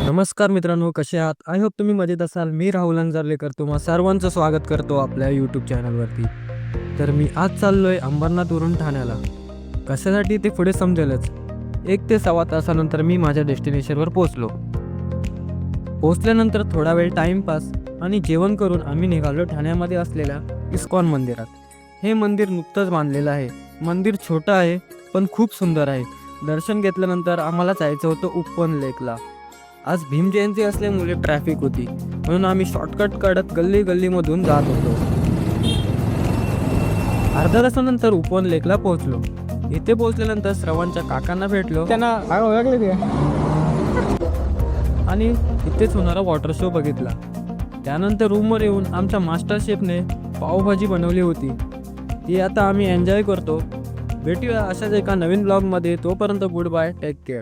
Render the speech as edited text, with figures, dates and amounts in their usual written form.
नमस्कार मित्रांनो, कसे आहात? आय होप तुम्ही मजेत असाल. मी राहुल अंजारलेकर तुम्हा सर्वांचं स्वागत करतो आपल्या यूट्यूब चॅनलवरती. तर मी आज चाललोय अंबरनाथवरून ठाण्याला. कशासाठी ते पुढे समजेलच. 1 ते सव्वा तासानंतर मी माझ्या डेस्टिनेशनवर पोहोचलो. पोहोचल्यानंतर थोडा वेळ टाईमपास आणि जेवण करून आम्ही निघालो ठाण्यामध्ये असलेल्या इस्कॉन मंदिरात. हे मंदिर नुकतंच बांधलेलं आहे. मंदिर छोटं आहे पण खूप सुंदर आहे. दर्शन घेतल्यानंतर आम्हाला जायचं होतं उपवन लेकला. आज भीम जयंती असल्यामुळे ट्रॅफिक होती, म्हणून आम्ही शॉर्टकट काढत गल्ली गल्लीमधून जात होतो. अर्ध्या तासानंतर उपवन लेकला पोहोचलो. इथे पोहोचल्यानंतर श्रवणच्या काकांना भेटलो आणि इथेच होणारा वॉटर शो बघितला. त्यानंतर रूमवर येऊन आमच्या मास्टर शेफने पावभाजी बनवली होती. ती आता आम्ही एन्जॉय करतो. भेटूया अशाच एका नवीन ब्लॉगमध्ये. तोपर्यंत गुड बाय, टेक केअर.